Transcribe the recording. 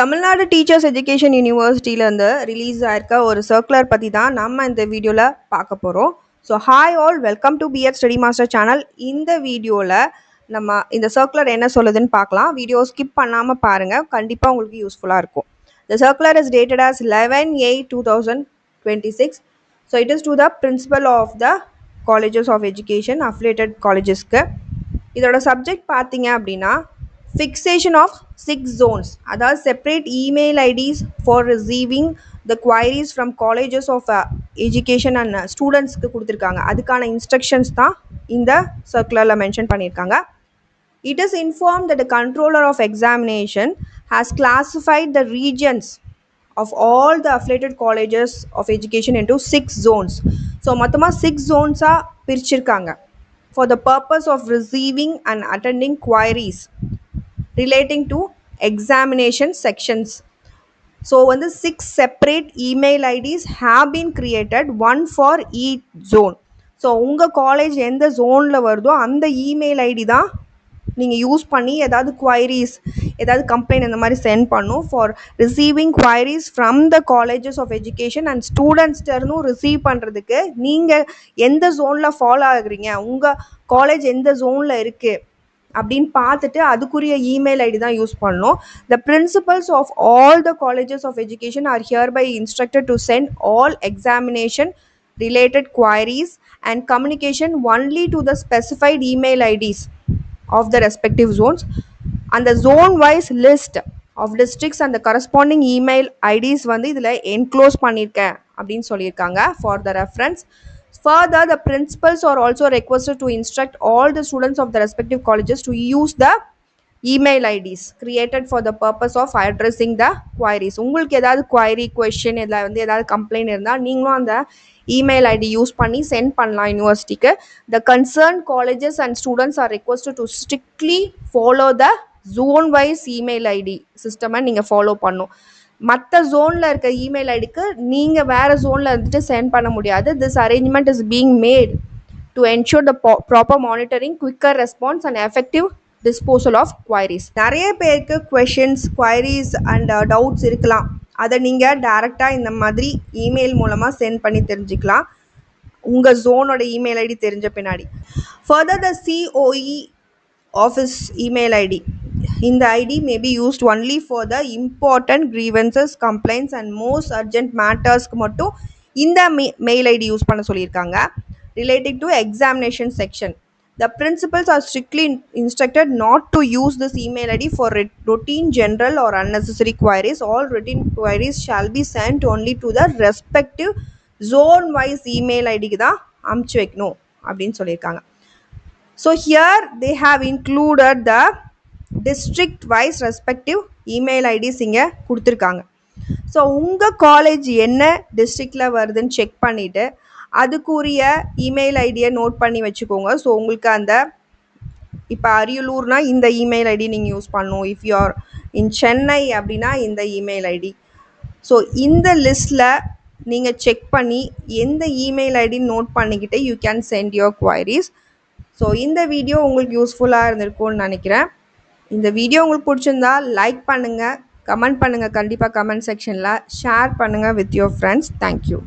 Tamil Nadu teachers education யூனிவர்சிட்டியிலேருந்து release ஆயிருக்க ஒரு circular பற்றி தான் நம்ம இந்த வீடியோவில் பார்க்க போகிறோம். So hi all, welcome to BEd study master channel. இந்த வீடியோவில் நம்ம இந்த சர்க்குலர் என்ன சொல்லுதுன்னு பார்க்கலாம். வீடியோ ஸ்கிப் பண்ணாமல் பாருங்கள், கண்டிப்பாக உங்களுக்கு யூஸ்ஃபுல்லாக இருக்கும். The circular is dated as 11/8/2026. So it is to the principal of the colleges of education, affiliated collegesக்கு. இதோட சப்ஜெக்ட் பார்த்தீங்க அப்படின்னா ஃபிக்ஸேஷன் ஆஃப் 6 zones, அதாவது separate email IDs for receiving the queries from colleges of education and ஸ்டூடெண்ட்ஸ்க்கு கொடுத்துருக்காங்க. அதுக்கான instructions தான் இந்த சர்க்குலரில் மென்ஷன் பண்ணியிருக்காங்க. It is informed that the controller of examination has classified the regions of all the affiliated colleges of education into 6 zones. So மொத்தமாக 6 zones-ஆ பிரிச்சிருக்காங்க for the purpose of receiving and attending queries relating to examination sections. So வந்து 6 separate email IDs have been created, one for each zone. So உங்கள் college எந்த ஜோனில் வருதோ அந்த email ID தான் நீங்கள் யூஸ் பண்ணி ஏதாவது குவைரிஸ், ஏதாவது கம்ப்ளைண்ட் இந்த மாதிரி சென்ட் பண்ணும். For receiving queries from the colleges of education and ஸ்டூடெண்ட்ஸ்டர்னும் ரிசீவ் பண்ணுறதுக்கு நீங்கள் எந்த ஜோனில் ஃபாலோ ஆகுறீங்க, உங்கள் காலேஜ் எந்த ஜோனில் இருக்குது அப்படின்னு பார்த்துட்டு அதுக்குரிய இமெயில் ஐடி தான் யூஸ் பண்ணணும். The principals of all the colleges of education are hereby instructed to send all examination related queries and communication only to the specified email IDs of the respective zones, and the zone wise list of districts and the corresponding email IDs வந்து இதில் enclose பண்ணியிருக்கேன் அப்படின்னு சொல்லியிருக்காங்க for the reference. Further, the principals are also requested to instruct all the students of the respective colleges to use the email IDs created for the purpose of addressing the queries. உங்களுக்கு ஏதாவது query, question, இதில் வந்து ஏதாவது complaint இருந்தால் நீங்களும் அந்த email ID use பண்ணி send பண்ணலாம் யூனிவர்சிட்டிக்கு. The concern colleges and students are requested to strictly follow the zone wise email ID சிஸ்டமை நீங்கள் ஃபாலோ பண்ணும். மற்ற ஜோனில் இருக்க இமெயில் ஐடிக்கு நீங்கள் வேறு ஜோனில் இருந்துட்டு சென்ட் பண்ண முடியாது. This arrangement is being made to ensure the proper monitoring, quicker response and effective disposal of queries. நிறைய பேருக்கு கொஷின்ஸ், குவைரிஸ் அண்ட் டவுட்ஸ் இருக்கலாம். அதை நீங்கள் டேரெக்டாக இந்த மாதிரி இமெயில் மூலமாக சென்ட் பண்ணி தெரிஞ்சுக்கலாம், உங்கள் ஜோனோட இமெயில் ஐடி தெரிஞ்ச பின்னாடி. Further, the COE office email ID, இந்த ID may be used only for the important grievances, complaints and most urgent மேட்டர்ஸ்க்கு மட்டும் இந்த மெயில் ஐடி யூஸ் பண்ண சொல்லியிருக்காங்க. Relating to examination section, the principals are strictly instructed not to use this email ID for routine, general or unnecessary queries. All routine queries shall be sent only to the respective zone wise email ID க்கு தான் அனுப்பிச்சு வைக்கணும் அப்படின்னு சொல்லியிருக்காங்க. So here they have included the district wise respective email IDs இங்கே கொடுத்துருக்காங்க. So உங்கள் college என்ன டிஸ்ட்ரிக்டில் வருதுன்னு செக் பண்ணிவிட்டு அதுக்குரிய இமெயில் ஐடியை நோட் பண்ணி வச்சுக்கோங்க. ஸோ உங்களுக்கு அந்த இப்போ அரியலூர்னா இந்த இமெயில் ஐடி நீங்கள் யூஸ் பண்ணணும். இஃப் யூ ஆர் இன் சென்னை அப்படின்னா இந்த இமெயில் ஐடி. ஸோ இந்த லிஸ்ட்டில் நீங்கள் செக் பண்ணி எந்த இமெயில் ஐடி நோட் பண்ணிக்கிட்டு you can send your queries. So இந்த வீடியோ உங்களுக்கு யூஸ்ஃபுல்லாக இருந்திருக்கும்னு நினைக்கிறேன். இந்த வீடியோ உங்களுக்கு பிடிச்சிருந்தா லைக் பண்ணுங்கள், கமெண்ட் பண்ணுங்கள், கண்டிப்பாக கமெண்ட் செக்ஷனில் ஷேர் பண்ணுங்கள் வித் யுவர் ஃப்ரெண்ட்ஸ். தேங்க்யூ.